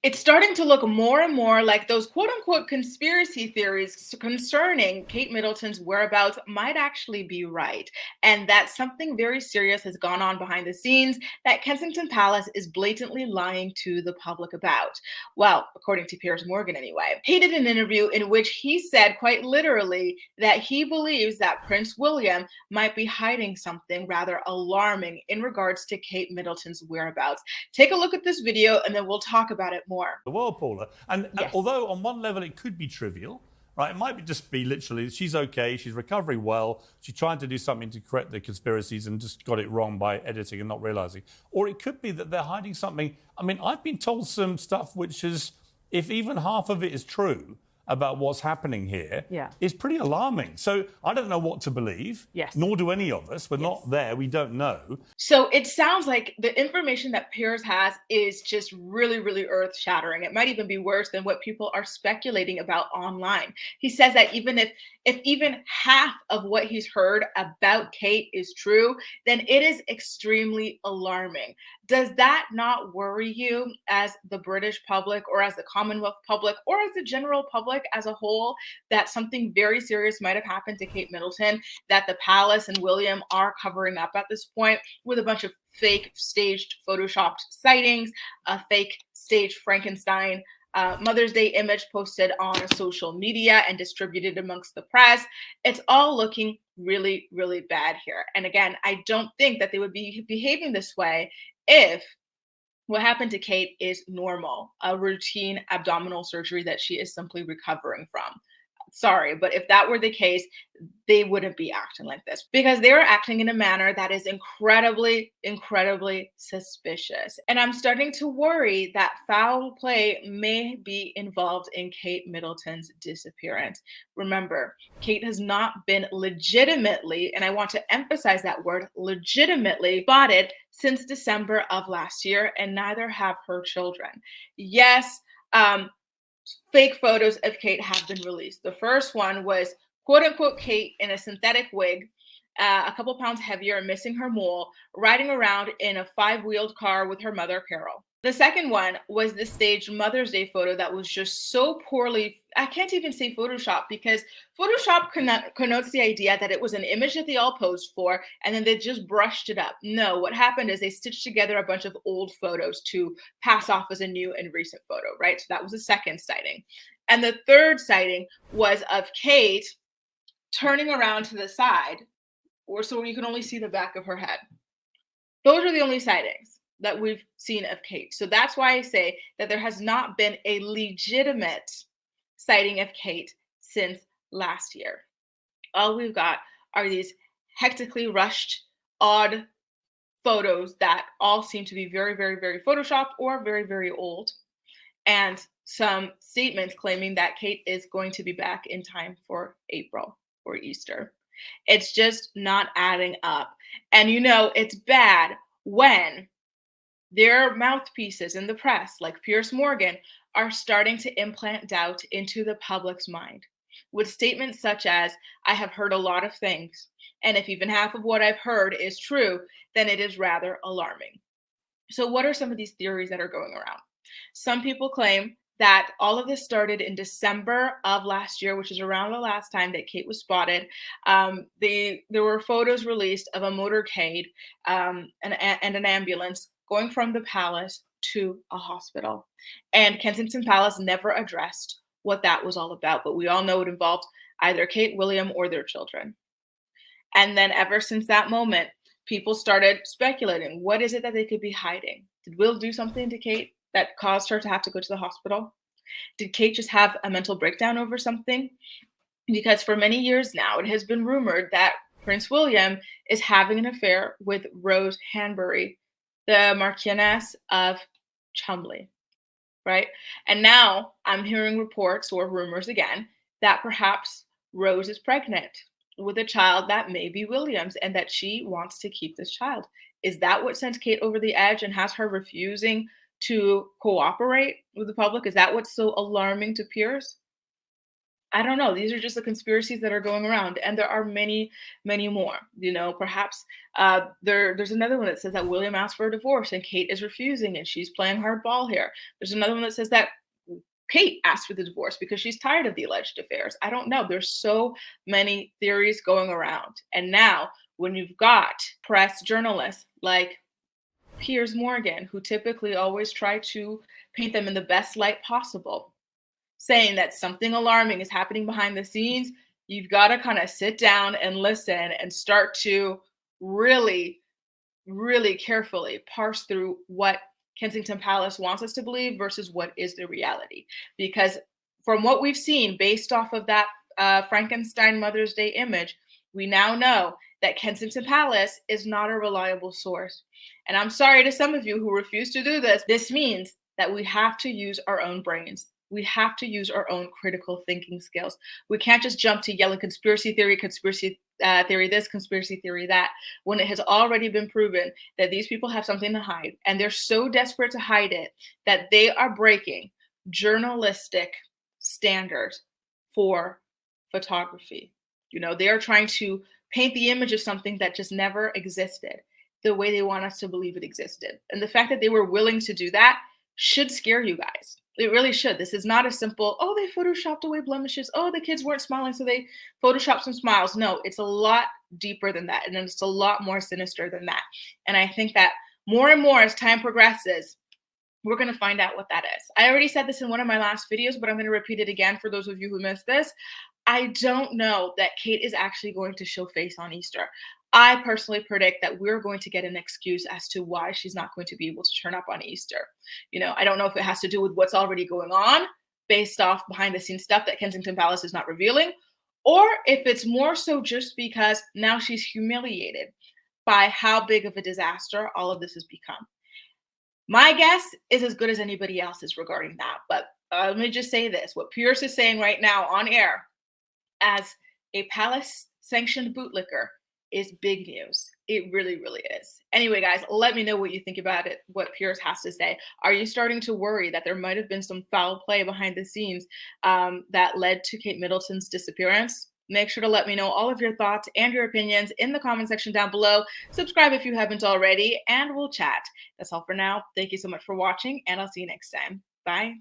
It's starting to look more and more like those quote unquote conspiracy theories concerning Kate Middleton's whereabouts might actually be right. And that something very serious has gone on behind the scenes that Kensington Palace is blatantly lying to the public about. Well, according to Piers Morgan, anyway. He did an interview in which he said quite literally that he believes that Prince William might be hiding something rather alarming in regards to Kate Middleton's whereabouts. Take a look at this video and then we'll talk about it more. The world, Paula. And Yes. although on one level it could be trivial, right? It might just be literally she's okay, she's recovering well, she's trying to do something to correct the conspiracies and just got it wrong by editing and not realizing. Or it could be that they're hiding something. I mean, I've been told some stuff which is, if even half of it is true about what's happening here, is pretty alarming. So I don't know what to believe. Yes. Nor do any of us. We're not there. We don't know. So it sounds like the information that Piers has is just really, really earth shattering. It might even be worse than what people are speculating about online. He says that even if even half of what he's heard about Kate is true, then it is extremely alarming. Does that not worry you as the British public or as the Commonwealth public or as the general public as a whole, that something very serious might have happened to Kate Middleton, that the palace and William are covering up at this point with a bunch of fake staged photoshopped sightings, a fake staged Frankenstein Mother's Day image posted on social media and distributed amongst the press? It's all looking really, really bad here. And again, I don't think that they would be behaving this way if what happened to Kate is normal, a routine abdominal surgery that she is simply recovering from. Sorry, but if that were the case, they wouldn't be acting like this because they are acting in a manner that is incredibly, incredibly suspicious. And I'm starting to worry that foul play may be involved in Kate Middleton's disappearance. Remember, Kate has not been legitimately, and I want to emphasize that word, legitimately spotted since December of last year, and neither have her children. Yes, fake photos of Kate have been released. The first one was quote unquote Kate in a synthetic wig, a couple pounds heavier, missing her mole, riding around in a 5-wheeled car with her mother, Carol. The second one was the staged Mother's Day photo that was just so poorly, I can't even say Photoshop, because Photoshop connotes the idea that it was an image that they all posed for and then they just brushed it up. No, what happened is they stitched together a bunch of old photos to pass off as a new and recent photo, right? So that was the second sighting. And the third sighting was of Kate turning around to the side, or so you can only see the back of her head. Those are the only sightings that we've seen of Kate. So that's why I say that there has not been a legitimate sighting of Kate since last year. All we've got are these hectically rushed, odd photos that all seem to be very, very, very Photoshopped or very, very old. And some statements claiming that Kate is going to be back in time for April or Easter. It's just not adding up. And you know, it's bad when their mouthpieces in the press, like Piers Morgan, are starting to implant doubt into the public's mind with statements such as, I have heard a lot of things, and if even half of what I've heard is true, then it is rather alarming. So what are some of these theories that are going around? Some people claim that all of this started in December of last year, which is around the last time that Kate was spotted. There were photos released of a motorcade and an ambulance going from the palace to a hospital. And Kensington Palace never addressed what that was all about, but we all know it involved either Kate, William, or their children. And then ever since that moment, people started speculating, what is it that they could be hiding? Did Will do something to Kate that caused her to have to go to the hospital? Did Kate just have a mental breakdown over something? Because for many years now, it has been rumored that Prince William is having an affair with Rose Hanbury, the Marchioness of Cholmondeley, right? And now I'm hearing reports or rumors again that perhaps Rose is pregnant with a child that may be William's and that she wants to keep this child. Is that what sent Kate over the edge and has her refusing to cooperate with the public? Is that what's so alarming to Piers? I don't know. These are just the conspiracies that are going around, and there are many, many more. Perhaps there's another one that says that William asked for a divorce and Kate is refusing, and she's playing hardball here. There's another one that says that Kate asked for the divorce because she's tired of the alleged affairs. I don't know. There's so many theories going around, and now when you've got press journalists like Piers Morgan, who typically always try to paint them in the best light possible, saying that something alarming is happening behind the scenes, you've got to kind of sit down and listen and start to really, really carefully parse through what Kensington Palace wants us to believe versus what is the reality. Because from what we've seen, based off of that Frankenstein Mother's Day image, we now know that Kensington Palace is not a reliable source. And I'm sorry to some of you who refuse to do this. This means that we have to use our own brains. We have to use our own critical thinking skills. We can't just jump to yelling conspiracy theory this, conspiracy theory that, when it has already been proven that these people have something to hide. And they're so desperate to hide it that they are breaking journalistic standards for photography. They are trying to paint the image of something that just never existed the way they want us to believe it existed. And the fact that they were willing to do that should scare you guys. It really should. This is not a simple, oh, they photoshopped away blemishes. Oh, the kids weren't smiling, so they photoshopped some smiles. No, it's a lot deeper than that. And it's a lot more sinister than that. And I think that more and more as time progresses, we're going to find out what that is. I already said this in one of my last videos, but I'm going to repeat it again for those of you who missed this. I don't know that Kate is actually going to show face on Easter. I personally predict that we're going to get an excuse as to why she's not going to be able to turn up on Easter. I don't know if it has to do with what's already going on based off behind the scenes stuff that Kensington Palace is not revealing, or if it's more so just because now she's humiliated by how big of a disaster all of this has become. My guess is as good as anybody else's regarding that. But let me just say this. What Piers is saying right now on air as a palace-sanctioned bootlicker is big news. It really, really is. Anyway, guys, let me know what you think about it, what Piers has to say. Are you starting to worry that there might have been some foul play behind the scenes that led to Kate Middleton's disappearance? Make sure to let me know all of your thoughts and your opinions in the comment section down below. Subscribe if you haven't already, and we'll chat. That's all for now. Thank you so much for watching, and I'll see you next time. Bye.